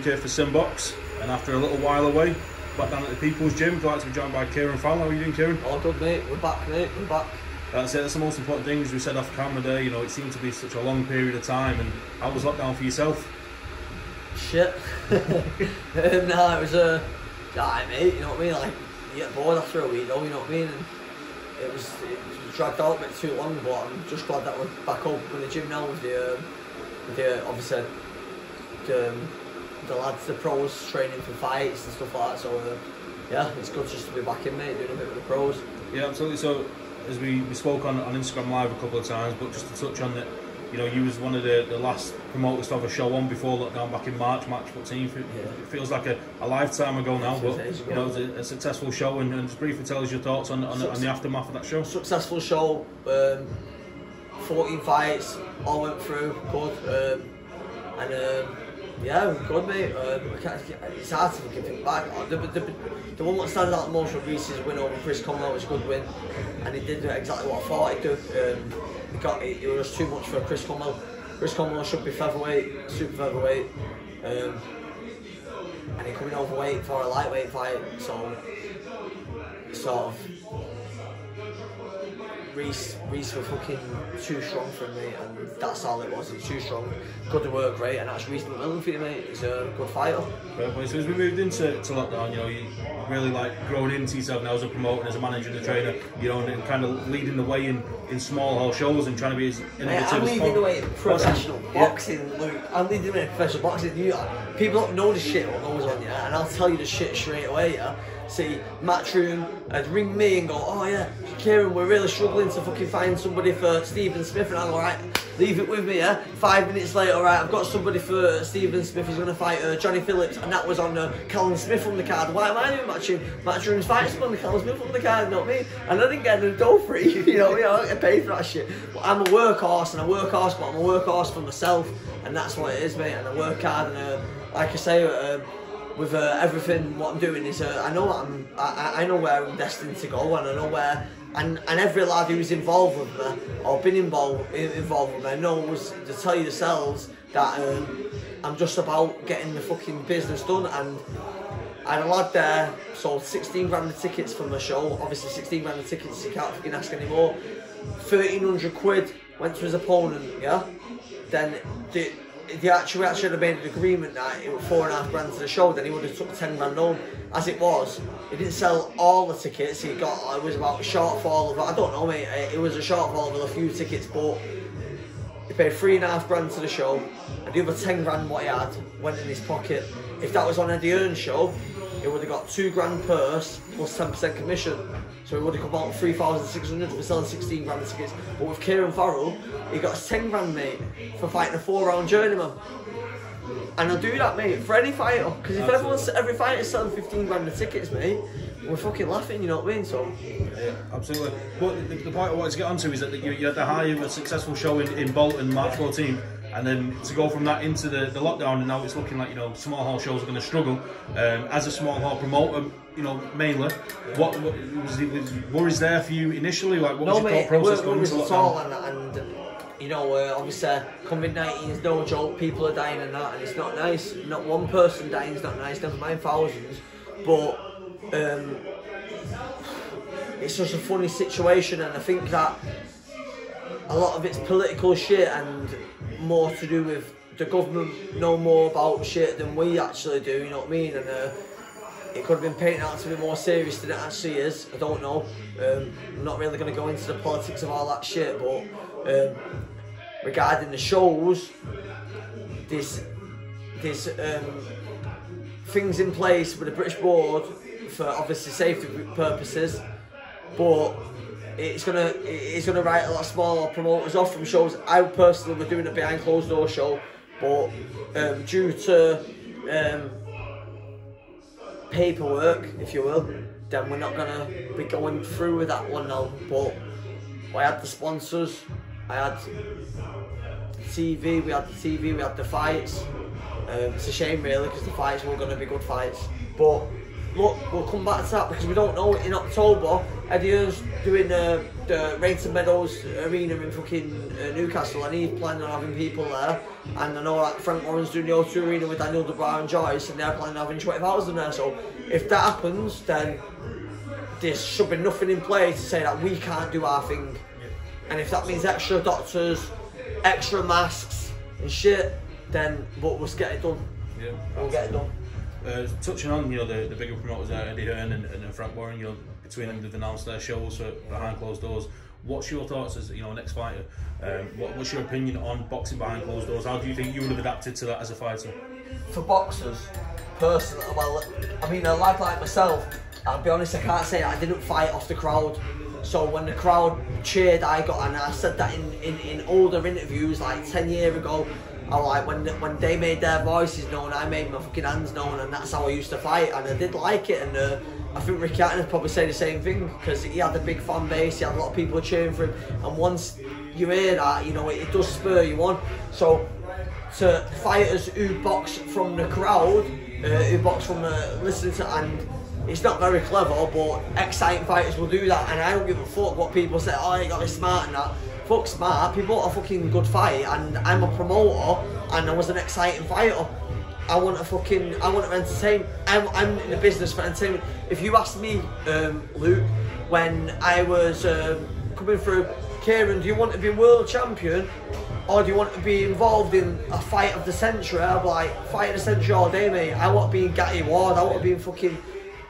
here for SimBoxx, and after a little while away, back down at the People's Gym. Glad to be joined by Kieran Farrell. How are you doing, Kieran? All good, mate. We're back, mate. We're back. That's it. That's the most important thing, as we said off camera there. You know, it seemed to be such a long period of time. And how was lockdown for yourself? Shit. Nah, it was alright, mate. You know what I mean? Like, you get bored after a week, though. You know what I mean? And it was dragged out a bit too long, but I'm just glad that we're back open with the gym now with the obviously the lads, the pros training for fights and stuff like that. So yeah, it's good just to be back in, mate, doing a bit with the pros. Yeah, absolutely. So as we spoke on Instagram Live a couple of times, but just to touch on that, you know, you was one of the last promoters to have a show on before lockdown back in March 14. It feels like a lifetime ago now, but you know, it was a successful show. And just briefly tell us your thoughts on the aftermath of that show. Successful show, 14 fights, all went through, good, yeah, good, mate. It's hard to think back. The one that stands out the most for Reese's win over Chris Conwell was a good win, and he did exactly what I thought he'd do. It was too much for Chris Conwell. Chris Conwell should be featherweight, super featherweight, and he coming overweight for a lightweight fight. So sort of Reese were fucking too strong for me, and that's all it was. He's too strong. Good to work great, and that's Reese McMillan for you, mate. He's a good fighter. So as we moved into lockdown, you know, you really like growing into yourself now as a promoter, as a manager and a trainer, you know, and kind of leading the way in small hall shows and trying to be as innovative as possible. I'm leading the way in professional boxing, Luke. I'm leading the way in professional boxing. People don't know the shit what goes on, yeah, and I'll tell you the shit straight away, yeah. See, Matchroom would ring me and go, oh yeah, Kieran, we're really struggling to fucking find somebody for Stephen Smith, and I'm alright, leave it with me, yeah. 5 minutes later, alright, I've got somebody for Stephen Smith, he's going to fight Johnny Phillips, and that was on Callum Smith on the card. Why am I doing Matchroom? Matchroom's fighting on the Callum Smith on the card, you know what I mean? And I didn't get a dough for it, you know what I mean? I don't get paid for that shit. But I'm a workhorse, and I work hard, but I'm a workhorse for myself, and that's what it is, mate, and I work hard, and like I say, with everything what I'm doing is I know I know where I'm destined to go, and I know where, and every lad who's involved with me or been involved with me knows, to tell you yourselves, that I'm just about getting the fucking business done. And I had a lad there sold 16 grand of tickets for my show. Obviously 16 grand of tickets, you can't fucking ask anymore. 1,300 quid went to his opponent, yeah. Then we actually had made an agreement that it was 4.5 grand to the show, then he would have took 10 grand home. As it was, he didn't sell all the tickets, it was about a shortfall of, I don't know, mate, it was a shortfall of a few tickets, but he paid 3.5 grand to the show, and the other 10 grand what he had went in his pocket. If that was on Eddie Earn's show, it would have got 2 grand purse plus 10% commission. So he would have come out 3,600 for selling 16 grand of tickets. But with Kieran Farrell, he got 10 grand, mate, for fighting a 4-round journeyman. And I'll do that, mate, for any fighter. Because if every fighter's selling 15 grand of tickets, mate, we're fucking laughing, you know what I mean? So yeah, absolutely. But the point I wanted to get onto is that you had the high of a successful show in Bolton, March 14. And then to go from that into the lockdown, and now it's looking like, you know, small hall shows are going to struggle. As a small hall promoter, you know, mainly, what was worries there for you initially? Like, what was your thought process going into lockdown? And you know, obviously COVID-19 is no joke. People are dying and that, and it's not nice. Not one person dying is not nice. Never mind thousands. But it's just a funny situation, and I think that a lot of it's political shit and more to do with the government know more about shit than we actually do, you know what I mean? And it could have been painted out to be more serious than it actually is. I don't know. I'm not really going to go into the politics of all that shit, but regarding the shows, there's things in place with the British board for obviously safety purposes, but it's gonna write a lot of smaller promoters off from shows. I personally were doing a behind closed door show, but due to paperwork, if you will, then we're not gonna be going through with that one now. But I had the sponsors, I had TV, we had the fights. It's a shame really, because the fights were gonna be good fights, but look, we'll come back to that because we don't know. In October, Eddie Hearn's doing the Rainton Meadows Arena in fucking Newcastle, and he's planning on having people there. And I know that Frank Warren's doing the O2 Arena with Daniel DeBar and Joyce, and they're planning on having 20,000 there. So if that happens, then there should be nothing in play to say that we can't do our thing. And if that means extra doctors, extra masks and shit, then we'll just get it done. Yeah, we'll get it done. Touching on, you know, the bigger promoters there, Eddie Hearn and Frank Warren, you know, between them they've announced their shows for behind closed doors. What's your thoughts as, you know, next fighter? What's your opinion on boxing behind closed doors? How do you think you would have adapted to that as a fighter? For boxers, personally, well, I mean, a lad like myself, I'll be honest, I can't say I didn't fight off the crowd. So when the crowd cheered, I got, and I said that in older interviews, like 10 years ago, I like when they made their voices known, I made my fucking hands known, and that's how I used to fight, and I did like it. And I think Ricky Hatton would probably say the same thing, because he had a big fan base, he had a lot of people cheering for him, and once you hear that, you know, it does spur you on. So to fighters who box from the crowd, who box from listening to, and it's not very clever, but exciting fighters will do that, and I don't give a fuck what people say, oh, you gotta be smart and that. Fuck smart, people want a fucking good fight, and I'm a promoter, and I was an exciting fighter. I want to entertain. I'm in the business for entertainment. If you asked me, Luke, when I was coming through, Kieran, do you want to be world champion, or do you want to be involved in a fight of the century? I'd be like, fight of the century all day, mate. I want to be in Gatti Ward, I want to be in fucking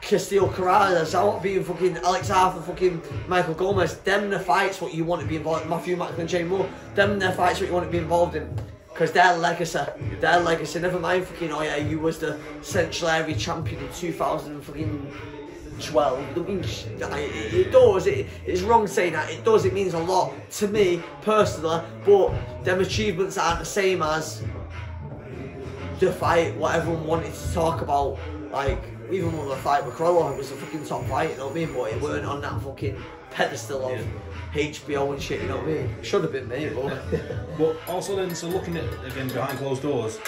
Castillo Corrales, I want to be in fucking Alex Arthur, fucking Michael Gomez. Them the fights what you want to be involved in. Matthew Macklin, Jane Moore. Them the fights what you want to be involved in. Because their legacy, never mind fucking, oh yeah, you was the Central Area champion in 2012. I mean, it does, it's wrong saying that, it does, it means a lot to me personally, but them achievements aren't the same as the fight, what everyone wanted to talk about. Like, even when the fight with Crowell, it was a fucking top fight, you know what I mean? But it weren't on that fucking pedestal of HBO and shit, you know what I mean? It should have been me, but... But also then, so looking at, again, behind closed doors,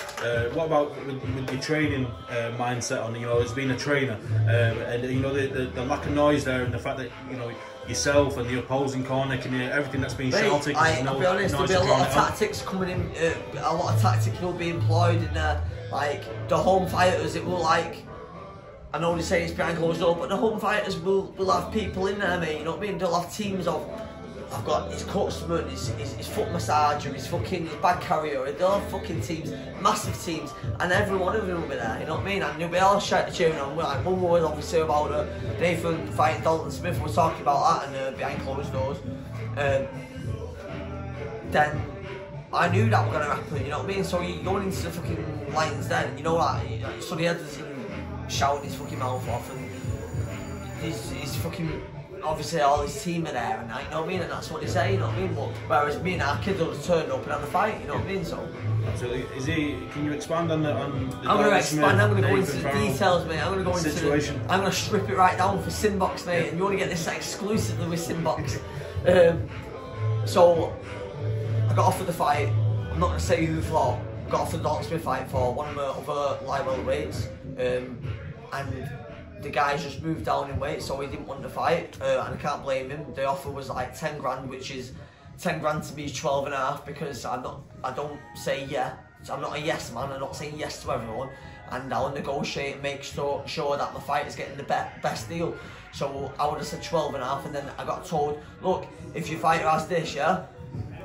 what about with your training mindset on, you know, as being a trainer, and, you know, the lack of noise there, and the fact that, you know, yourself and the opposing corner can hear everything that's being shouted. I'll be honest, there'll be a lot of tactics coming in, a lot of tactics will be employed in there. Like, the home fighters, it will like... I know they say it's behind closed doors, but the home fighters will have people in there, mate, you know what I mean? They'll have teams of... I've got his cutsman, his foot massager, his bag carrier, they'll have fucking teams, massive teams, and every one of them will be there, you know what I mean? And they'll be all cheering on. Like, one was obviously about Nathan fighting Dalton Smith, we're talking about that, and behind closed doors. Then I knew that was going to happen, you know what I mean? So you're going into the fucking Lions Den, and you know that, so the Edwards shouting his fucking mouth off, and he's fucking... Obviously all his team are there and that, you know what I mean, and that's what they say, you know what I mean, but whereas me and our kids will just turn up and have a fight, you know what I mean, so... Absolutely. Can you expand on the I'm going to expand, I'm going to go into the details, mate, I'm going to go into situation. I'm going to strip it right down for SimBoxx, mate, and you want to get this exclusively with SimBoxx. So, I got offered the fight, I'm not going to say who for, I got offered the Dalton Smith fight for one of my other live weights, and the guy's just moved down in weight, so he didn't want to fight, and I can't blame him. The offer was like 10 grand, which is 10 grand to me is 12 and a half, because I don't say yeah. I'm not a yes man, I'm not saying yes to everyone, and I'll negotiate and make sure that my fight is getting the best deal. So I would have said 12 and a half, and then I got told, look, if your fighter has this, yeah,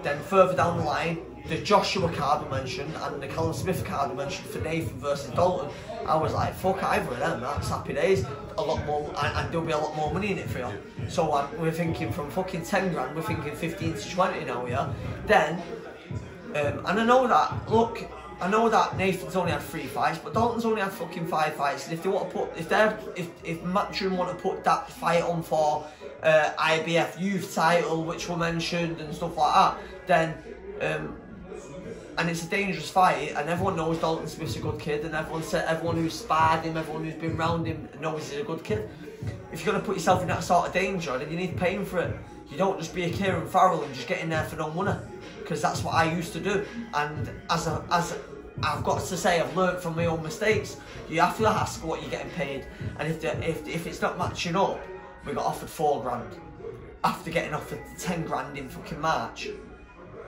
then further down the line, the Joshua card we mentioned and the Callum Smith card we mentioned for Nathan versus Dalton, I was like, fuck either of them, that's happy days. A lot more, and there'll be a lot more money in it for you. So we're thinking from fucking 10 grand, we're thinking 15 to 20 now, yeah? Then, and I know that, look, I know that Nathan's only had 3 fights, but Dalton's only had fucking 5 fights. And if they want to put, if Matchroom want to put that fight on for IBF youth title, which were mentioned and stuff like that, then, and it's a dangerous fight, and everyone knows Dalton Smith's a good kid, and everyone who's sparred him, everyone who's been around him knows he's a good kid. If you're going to put yourself in that sort of danger, then you need paying for it. You don't just be a Kieran Farrell and just get in there for no money, because that's what I used to do. And as I've got to say I've learnt from my own mistakes. You have to ask what you're getting paid, and if it's not matching up, we got offered 4 grand after getting offered 10 grand in fucking March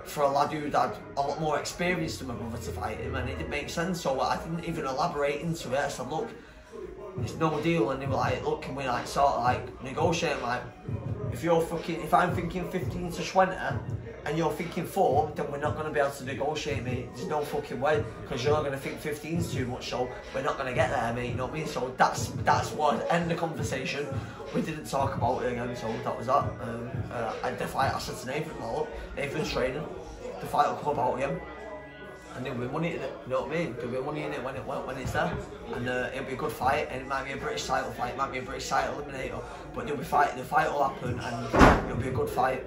for a lad who'd had a lot more experience than my brother to fight him, and it didn't make sense. So I didn't even elaborate into it. I said, look, it's no deal, and they were like, look, can we like sort of like negotiate? I'm like, if I'm thinking 15 to 20 and you're thinking 4, then we're not going to be able to negotiate, mate. There's no fucking way, because you're not going to think 15's too much, so we're not going to get there, mate, you know what I mean? So that's what ended the conversation. We didn't talk about it again, so that was that. The fight, I said to Nathan, well, look, Nathan's training, the fight will come about again, and there'll be money in it, you know what I mean? There'll be money in it when it's there, and it'll be a good fight, and it might be a British title fight, it might be a British title eliminator, but the fight will happen, and it'll be a good fight.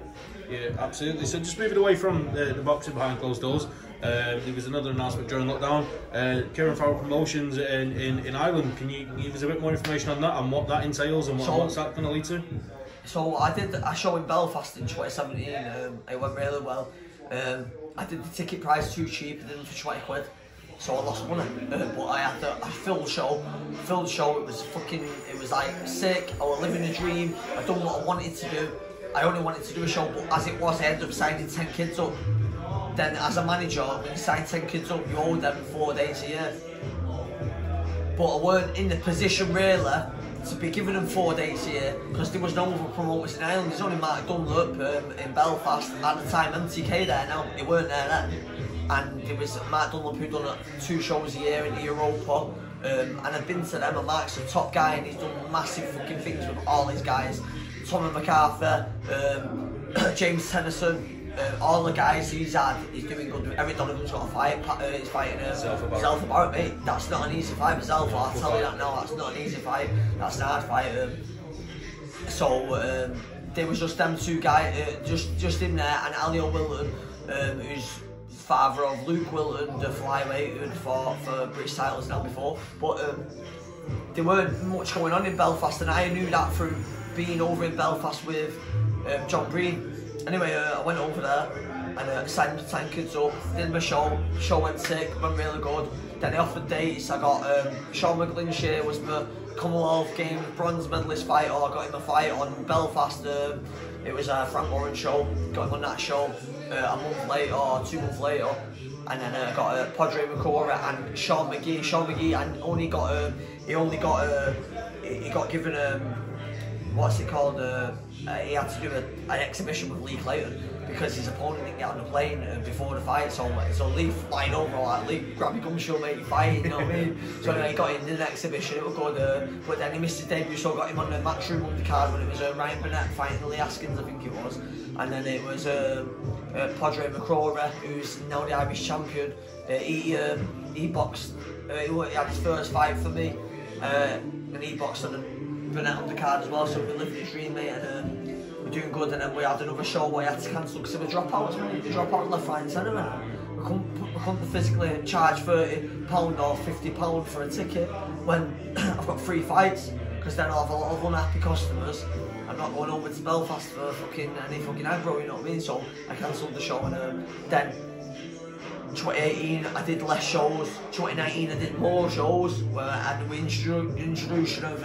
Yeah, absolutely. So just moving away from the boxing behind closed doors, there was another announcement during lockdown. Kieran Farrell Promotions in Ireland. Can you give us a bit more information on that and what that entails and what's that going to lead to? So I did a show in Belfast in 2017. It went really well. I did the ticket price too cheap. I did it for 20 quid. So I lost money, but I had a full show. It was like sick. I was living a dream. I done what I wanted to do. I only wanted to do a show, but as it was, I ended up signing 10 kids up. Then as a manager, when you sign 10 kids up, you owe them 4 days a year. But I weren't in the position really to be giving them 4 days a year, because there was no other promoters in Ireland. There's only Mark Dunlop in Belfast, at the time MTK there now, they weren't there then. And there was Mark Dunlop who'd done 2 shows a year in Europa. And I've been to them, and Mark's a top guy, and he's done massive fucking things with all these guys. Tommy MacArthur, James Tennyson, all the guys he's doing good. Eric Donovan's got a fight, he's fighting Zelfa Barrett, mate. That's not an easy fight for Zelfa, I'll tell you that now, that's not an easy fight, that's an hard fight. So there was just them 2 guys, just in there, and Alio Wilton, who's father of Luke Wilton, the flyweight who'd fought for British titles now before. But there weren't much going on in Belfast, and I knew that through being over in Belfast with John Breen. Anyway, I went over there and signed 10 kids up, did my show went sick, went really good. Then they offered dates. I got Sean McGlinshire was my Commonwealth Games bronze medalist fighter. I got him a fight on Belfast. It was a Frank Warren show, got him on that show a month later or 2 months later. And then I got Padre Macora and Sean McGee. Sean McGee, and he got given what's it called? He had to do an exhibition with Lee Clayton because his opponent didn't get on the plane before the fight. So Lee flying over, like, Lee, grab your gum shield, mate, you're fighting, you know what I mean? So anyway, he got in the exhibition, it was good, but then he missed his debut, so got him on the matchroom undercard when it was Ryan Burnett fighting Lee Askins, I think it was. And then it was Padre Macora, who's now the Irish champion. He boxed, he had his first fight for me, and he boxed on the Burnett undercard as well, so we're living his dream, mate, and we're doing good. And then we had another show where I had to cancel because of the dropouts, mate. The dropout left, right and centre, man. We couldn't physically charge £30 or £50 for a ticket when I've got 3 fights, because then I'll have a lot of unhappy customers. I'm not going over to Belfast for any fucking aggro, you know what I mean? So I cancelled the show, and then 2018 I did less shows. 2019 I did more shows where I had the introduction of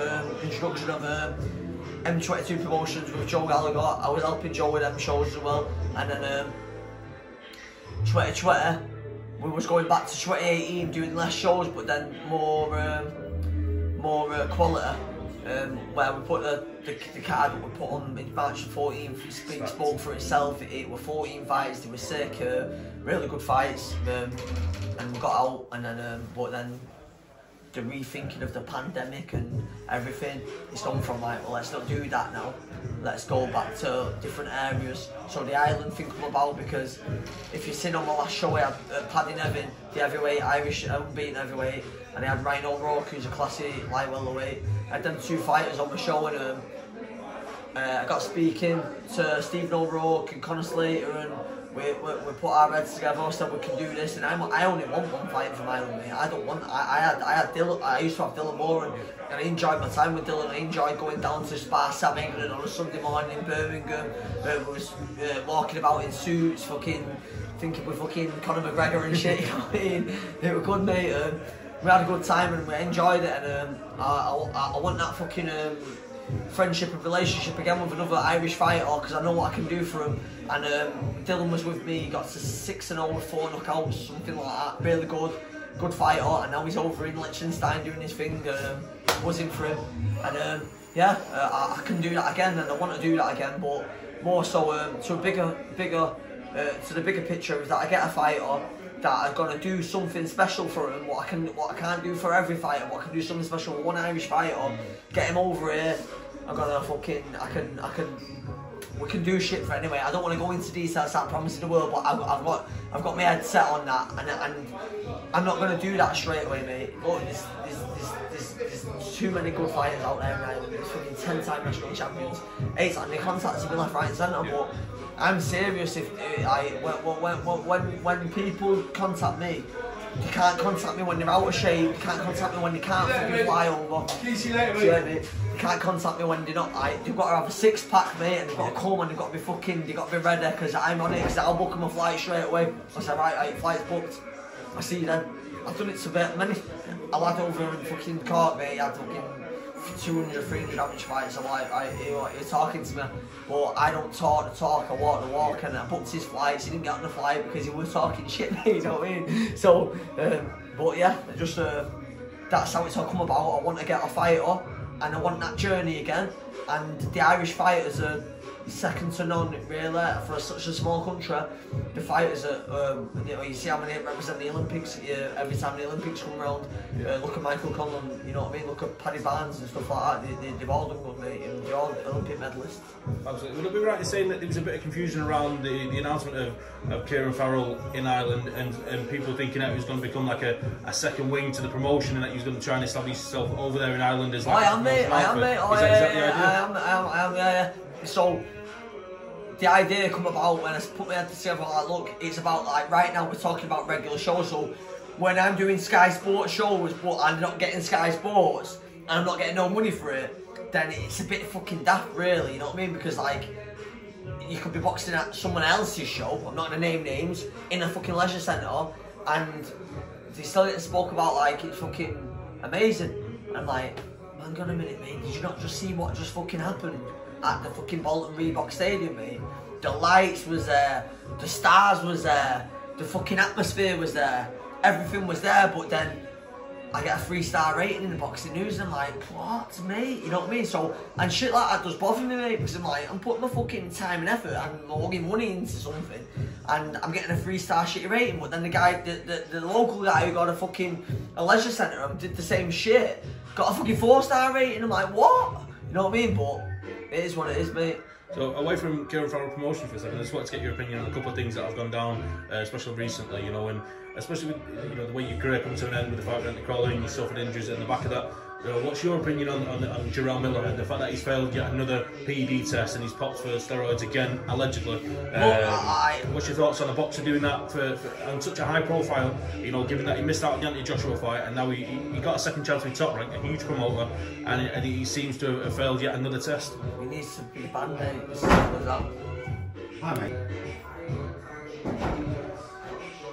M22 Promotions with Joe Gallagher. I was helping Joe with them shows as well. And then 2020 we was going back to 2018 doing less shows, but then more quality. Where we put the card that we put on in March 14th, spoke for itself. It were 14 fights, they were sick, really good fights, and we got out. And then, but then the rethinking of the pandemic and everything, it's gone from like, well, let's not do that now, let's go back to different areas. So the Ireland thing come about because if you've seen on my last show, I had Paddy Nevin, the heavyweight, Irish unbeaten heavyweight, and I had Ryan O'Rourke, who's a classy light welterweight. I had them 2 fighters on my show, and I got speaking to Stephen O'Rourke and Conor Slater, and we put our heads together, said we can do this, and I only want one fight from Ireland, mate. I don't want. I used to have Dylan Moore, and I enjoyed my time with Dylan. I enjoyed going down to Spa Sam England on a Sunday morning in Birmingham. We was walking about in suits, fucking thinking we're fucking Conor McGregor and shit. You know what I mean? It was good, mate. We had a good time and we enjoyed it, and I want that fucking friendship and relationship again with another Irish fighter, because I know what I can do for him. And Dylan was with me, he got to 6-0 with 4 knockouts, something like that. Really good fighter, and now he's over in Liechtenstein doing his thing. Buzzing for him, and I can do that again, and I want to do that again, but more so to the bigger picture is that I get a fighter that I'm gonna do something special for him. What I can't do for every fighter, but I can do something special for one Irish fighter. Get him over here. I'm gonna fucking we can do shit for anyway. I don't want to go into details, start promising the world, but I've got my head set on that, and I'm not gonna do that straight away, mate. Look, there's too many good fighters out there in Ireland. There's fucking 10-time national champions. It's like they contacted me left, right, and centre, but I'm serious. When people contact me, they can't contact me when they're out of shape. They can't contact me when they can't fucking fly over. See you later, mate. They can't contact me when they're not. They've got to have a 6-pack, mate, and they've got to come and they've got to be fucking. They've got to be ready, because I'm on it. Because I'll book them a flight straight away. I say, right, flight's booked. I see you then. I've done it to many. A lad over in fucking Cork, mate, he had fucking 200, 300 average fights. I'm like, you're talking to me, but I don't talk the talk, I walk the walk, and I booked his flights. He didn't get on the flight because he was talking shit, mate, you know what I mean? So, but yeah, just that's how it's all come about. I want to get a fighter, and I want that journey again, and the Irish fighters are second to none, really, for such a small country. The fighters are, you see how many represent the Olympics every time the Olympics come around. Look at Michael Conlon, you know what I mean? Look at Paddy Barnes and stuff like that. They've all done good, mate, and they're all Olympic medalists. Absolutely. Would it be right in saying that there was a bit of confusion around the announcement of Kieran Farrell in Ireland, and people thinking that he was going to become like a second wing to the promotion, and that he was going to try and establish himself over there in Ireland as like I am, mate. Is that the idea? I am, yeah. So, the idea come about when I put my head together, like, look, it's about, like, right now we're talking about regular shows, so when I'm doing Sky Sports shows, but I'm not getting Sky Sports, and I'm not getting no money for it, then it's a bit fucking daft, really, you know what I mean? Because, like, you could be boxing at someone else's show, I'm not going to name names, in a fucking leisure centre, and they still get spoke about, like, it's fucking amazing. I'm like, hang on a minute, mate, did you not just see what just fucking happened at the fucking Bolton Reebok Stadium, mate? The lights was there, the stars was there, the fucking atmosphere was there, everything was there, but then I get a 3-star rating in the Boxing News, and I'm like, what, mate? You know what I mean? So, and shit like that does bother me, mate, because I'm like, I'm putting my fucking time and effort, and I'm logging money into something, and I'm getting a 3-star shitty rating, but then the guy, the local guy who got a leisure centre and did the same shit, got a fucking 4-star rating. I'm like, what? You know what I mean? But it is what it is, mate. So away from Kieran Farrell promotion for a second, I just wanted to get your opinion on a couple of things that have gone down, especially recently, you know, and especially with, you know, the way your career comes to an end with the fight with Anthony Crawley and you suffered injuries in the back of that. What's your opinion on Jarrell Miller and the fact that he's failed yet another PED test and he's popped for steroids again, allegedly? What's your thoughts on a boxer doing that for on such a high profile, you know, given that he missed out on the Anthony Joshua fight and now he got a second chance with Top Rank, a huge promoter, and he seems to have failed yet another test? He needs to be banned, mate. As simple as that. Hi, mate.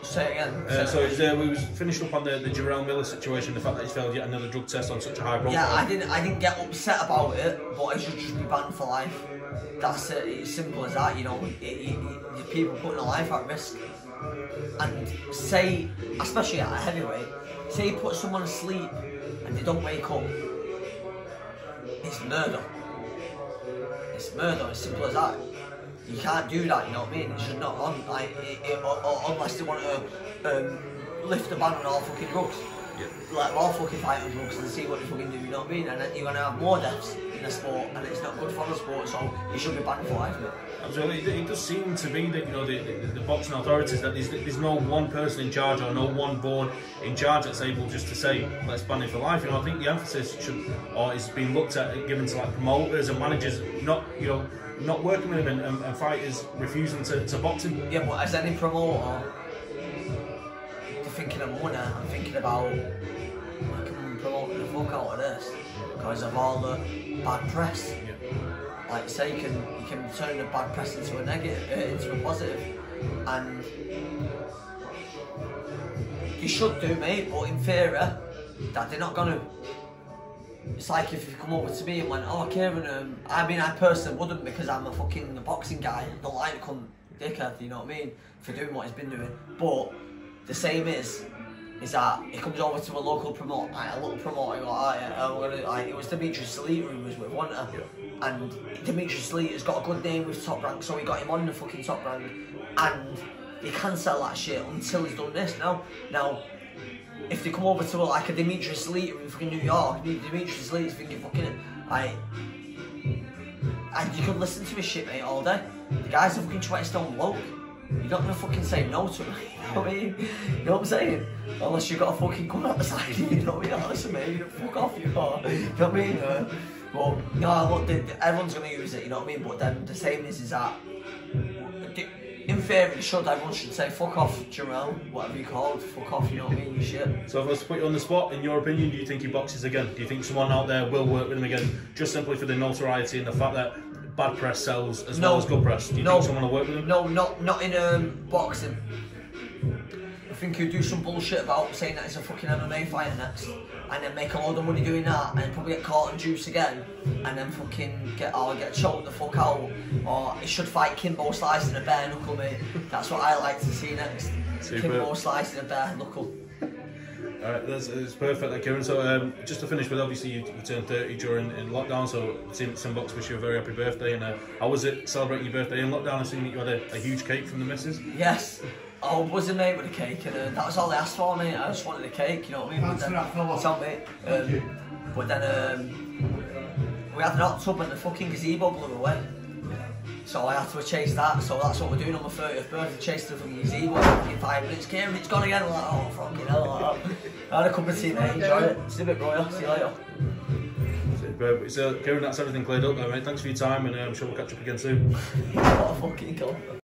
Say it again. So we was finished up on the Jarrell Miller situation, the fact that he's failed yet another drug test on such a high profile. Yeah, I didn't get upset about it, but he should just be banned for life. That's it. It's simple as that. You know, people putting their life at risk. And say, especially at a heavyweight, say you put someone asleep and they don't wake up, it's murder. It's murder. As simple as that. You can't do that, you know what I mean? It's just not on, like, unless they want to lift the ban on all fucking drugs. Yeah. Like, all fucking fight on drugs and see what they fucking do, you know what I mean? And then you're going to have more deaths in the sport, and it's not good for the sport, so you should be banned for life, mate. Absolutely. It does seem to be that, you know, the boxing authorities, that there's no one person in charge or no one board in charge that's able just to say, let's ban it for life. You know, I think the emphasis should, or is being looked at, given to like promoters and managers, not, you know, not working with him and fighters refusing to box him. Yeah, but as any promoter, they're thinking of money and thinking about I can promote the fuck out of this because of all the bad press. Yeah. Like you say, you can turn the bad press into a negative, into a positive, and you should do, mate. But in theory, that they're not gonna. It's like if you come over to me and went, oh Kieran, I mean I personally wouldn't because I'm a fucking boxing guy. I don't like to come dickhead, you know what I mean, for doing what he's been doing. But the same is that he comes over to a local promoter, like a little promoter, go, oh yeah, like, it was Dimitri Salita who was with, wasn't it? Yeah. And Dimitri Salita's got a good name with Top Rank, so he got him on the fucking Top Rank, and he can't sell that shit until he's done this. Now, if they come over to like a Dimitri Salita in fucking New York, Dimitri Salita's thinking fucking like, and you could listen to his shit, mate, all day. The guy's a fucking 20-stone bloke. You're not gonna fucking say no to him, you know what I mean? You know what I'm saying? Unless you've got a fucking gun out the side, you know what I mean? Like, listen, mate, fuck off, you know what I mean? Well, no, look, everyone's gonna use it, you know what I mean? But then the same is that, in theory, everyone should say fuck off, Jarrell, whatever you called, fuck off, you know what I mean? You shit. So if I was to put you on the spot, in your opinion, do you think he boxes again? Do you think someone out there will work with him again, just simply for the notoriety and the fact that bad press sells as well as good press? Do you think someone will work with him? No, not in boxing. I think he'll do some bullshit about saying that he's a fucking MMA fighter next, and then make a load of money doing that, and probably get caught in juice again, and then fucking get choked the fuck out. Or he should fight Kimbo slicing a bare knuckle, mate. That's what I like to see next. Super. Kimbo slicing a bare knuckle. Alright, that's perfect, Kieran. So just to finish with, obviously you turned 30 during lockdown, so SimBoxx wish you a very happy birthday. And how was it celebrating your birthday in lockdown? I've seen that you had a huge cake from the missus. Yes, I wasn't made with a cake, and that was all I asked for, mate. I just wanted a cake, you know what I mean? Thanks for that, fella. It's on, mate. But then we had an hot tub and the fucking gazebo blew away. So I had to chase that, so that's what we're doing on my 30th birthday, chase the fucking gazebo in 5 minutes. Kieran, it's gone again. I'm like, oh fucking hell. I had a cup of tea, mate, enjoy it. See you a bit, bro, see you later. So Kieran, that's everything cleared up there, mate. Thanks for your time, and I'm sure we'll catch up again soon. What a fucking goal.